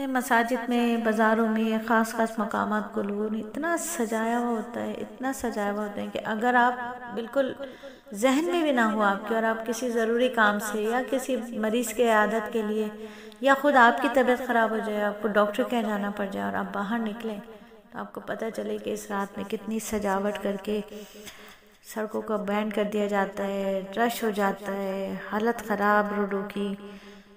میں مساجد میں، بازاروں میں، خاص خاص مقامات کو لوگوں نے اتنا سجایا ہوا ہوتا ہے، اتنا سجایا ہوا ہوتا ہے کہ اگر آپ بالکل ذہن میں بھی نہ ہو آپ کے، اور آپ کسی ضروری کام سے یا کسی مریض کے عیادت کے لیے، یا خود آپ کی طبیعت خراب ہو جائے، آپ کو ڈاکٹر کے یہاں جانا پڑ جائے اور آپ باہر نکلیں، تو آپ کو پتہ چلے کہ اس رات میں کتنی سجاوٹ کر کے سڑکوں کو بینڈ کر دیا جاتا ہے، رش ہو جاتا ہے، حالت خراب روڈوں کی،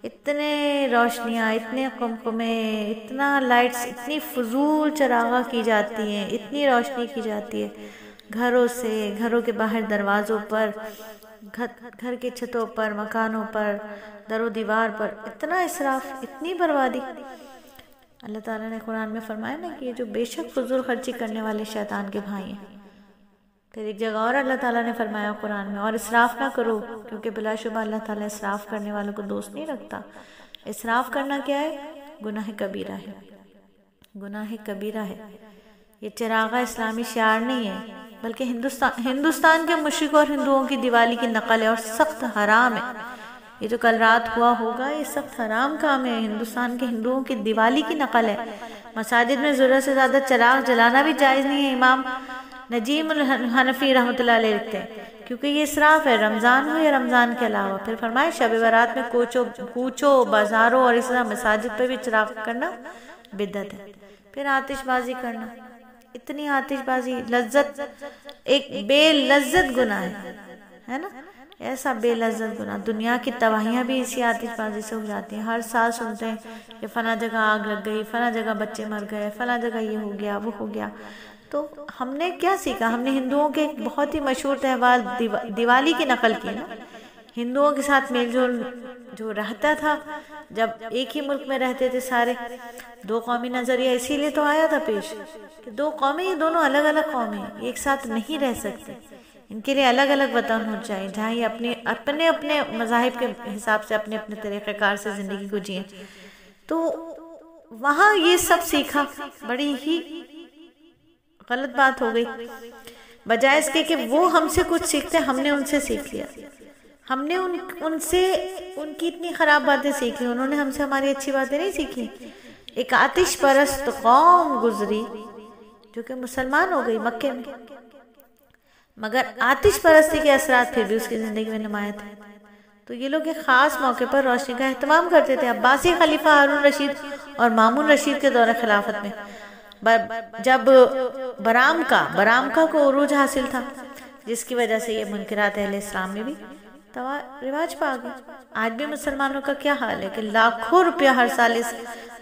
اتنے روشنیاں، اتنے قمقمے، اتنا لائٹس، اتنی فضول چراغاں کی جاتی ہیں، اتنی روشنی کی جاتی ہے گھروں سے، گھروں کے باہر دروازوں پر، گھر کے چھتوں پر، مکانوں پر، در و دیوار پر، اتنا اسراف، اتنی بربادی۔ اللہ تعالیٰ نے قرآن میں فرمایا نا کہ یہ جو بے شک فضول خرچی کرنے والے شیطان کے بھائی ہیں۔ پھر ایک جگہ اور اللہ تعالیٰ نے فرمایا قرآن میں، اور اسراف نہ کرو، کیونکہ بلا شبہ اللہ تعالیٰ اسراف کرنے والوں کو دوست نہیں رکھتا۔ اسراف کرنا کیا ہے؟ گناہ کبیرہ ہے، گناہ کبیرہ ہے۔ یہ چراغا اسلامی شعار نہیں ہے، بلکہ ہندوستان کے مشرق اور ہندوؤں کی دیوالی کی نقل ہے، اور سخت حرام ہے۔ یہ جو کل رات ہوا ہوگا یہ سخت حرام کام ہے، ہندوستان کے ہندوؤں کی دیوالی کی نقل ہے۔ مساجد میں ضرورت سے زیادہ چراغ جلانا بھی جائز نہیں ہے، امام نجیم الحنفی رحمۃ اللہ علیہ لکھتے ہیں، کیونکہ یہ اسراف ہے، رمضان ہو یا رمضان کے علاوہ۔ پھر فرمائے شب برات میں کوچوں، بازاروں اور اس طرح مساجد پہ بھی چراغ کرنا بدعت ہے۔ پھر آتش بازی کرنا، اتنی آتش بازی، لذت، ایک بے لذت گناہ ہے نا، ایسا بے لذت گناہ۔ دنیا کی تباہیاں بھی اسی آتش بازی سے ہو جاتی ہیں۔ ہر سال سنتے ہیں کہ فلاں جگہ آگ لگ گئی، فلاں جگہ بچے مر گئے، فلاں جگہ یہ ہو گیا، وہ ہو گیا۔ تو ہم نے کیا سیکھا؟ ہم نے ہندوؤں کے ایک بہت ہی مشہور تہوار دیوالی کی نقل کی نا۔ ہندوؤں کے ساتھ میل جول جو رہتا تھا، جب ایک ہی ملک میں رہتے تھے سارے، دو قومی نظریہ اسی لیے تو آیا تھا پیش کہ دو قومیں، یہ دونوں الگ الگ قومیں ہیں، ایک ساتھ نہیں رہ سکتے، ان کے لیے الگ الگ وطن ہو چاہیے، جہاں یہ اپنے اپنے مذاہب کے حساب سے اپنے اپنے طریقہ کار سے زندگی کو جئیں۔ تو وہاں یہ سب سیکھا، بڑی ہی غلط بات ہو گئی۔ بجائے اس کے کہ وہ ہم سے کچھ سیکھتے، ہم نے ان سے سیکھ لیا، ہم نے ان سے ان کی اتنی خراب باتیں سیکھ لی، انہوں نے ہم سے ہماری اچھی باتیں نہیں سیکھی۔ ایک آتش پرست قوم گزری جو کہ مسلمان ہو گئی مکے میں، مگر آتش پرستی کے اثرات پھر بھی اس کی زندگی میں نمایاں تھے۔ تو یہ لوگ ایک خاص موقع پر روشنی کا اہتمام کرتے تھے۔ عباسی خلیفہ ہارون رشید اور مامون رشید کے دور خلافت میں، جب برامکا کو عروج حاصل تھا، جس کی وجہ سے یہ منکرات اہل اسلام میں بھی رواج پا گئے۔ آج بھی مسلمانوں کا کیا حال ہے کہ لاکھوں روپیہ ہر سال اس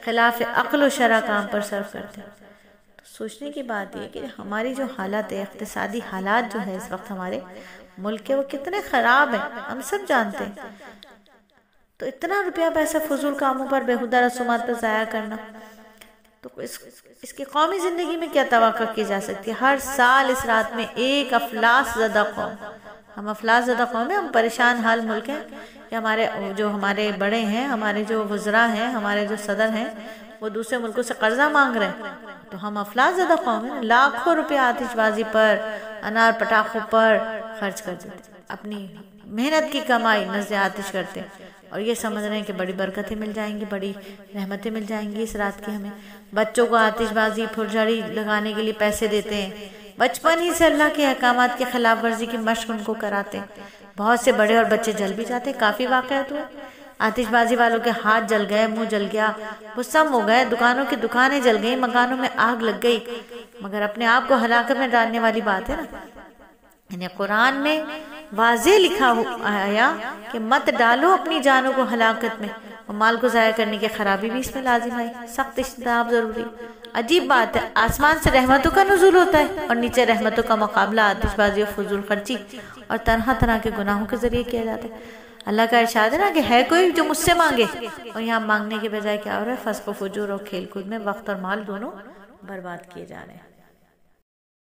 خلاف عقل و شرع کام پر صرف کرتے ہیں۔ تو سوچنے کی بات یہ کہ ہماری جو حالت ہے، اقتصادی حالات جو ہے اس وقت ہمارے ملک کے، وہ کتنے خراب ہیں، ہم سب جانتے ہیں۔ تو اتنا روپیہ پیسہ فضول کاموں پر، بیہودہ رسومات پر ضائع کرنا، تو اس کی قومی زندگی میں کیا توقع کی جا سکتی ہے؟ ہر سال اس رات میں ایک افلاس زدہ قوم، ہم افلاس زدہ قوم ہیں، ہم پریشان حال ملک ہیں کہ ہمارے بڑے ہیں، ہمارے جو وزراء ہیں، ہمارے جو صدر ہیں، وہ دوسرے ملکوں سے قرضہ مانگ رہے ہیں، تو ہم افلاس زدہ قوم ہیں۔ لاکھوں روپے آتش بازی پر، انار پٹاخوں پر خرچ کر دیتے، اپنی محنت کی کمائی نزد آتش کرتے، اور یہ سمجھ رہے ہیں کہ بڑی برکتیں مل جائیں گی، بڑی رحمتیں مل جائیں گی اس رات کی ہمیں۔ بچوں کو آتش بازی پھلجھڑی لگانے کے لیے پیسے دیتے ہیں، بچپن ہی سے اللہ کے احکامات کی خلاف ورزی کی مشق ان کو کراتے ہیں۔ بہت سے بڑے اور بچے جل بھی جاتے ہیں، کافی واقعات ہوئے، آتش بازی والوں کے ہاتھ جل گئے، منہ جل گیا، وہ سم ہو گئے، دکانوں کی دکانیں جل گئیں، مکانوں میں آگ لگ گئی۔ مگر اپنے آپ کو ہلاکت میں ڈالنے والی بات ہے نا، یعنی قرآن میں واضح لکھا آیا کہ مت ڈالو اپنی جانوں کو ہلاکت میں، اور مال کو ضائع کرنے کی خرابی بھی اس میں لازم آئی، سخت اجتناب ضروری۔ عجیب بات ہے، آسمان سے رحمتوں کا نزول ہوتا ہے اور نیچے رحمتوں کا مقابلہ آتش بازی اور فضول خرچی اور طرح طرح کے گناہوں کے ذریعے کیا جاتا ہے۔ اللہ کا ارشاد ہے نا کہ ہے کوئی جو مجھ سے مانگے، اور یہاں مانگنے کے بجائے کیا ہو رہا ہے؟ فسق و فجور اور کھیل کود میں وقت اور مال دونوں برباد کیے جا رہے ہیں۔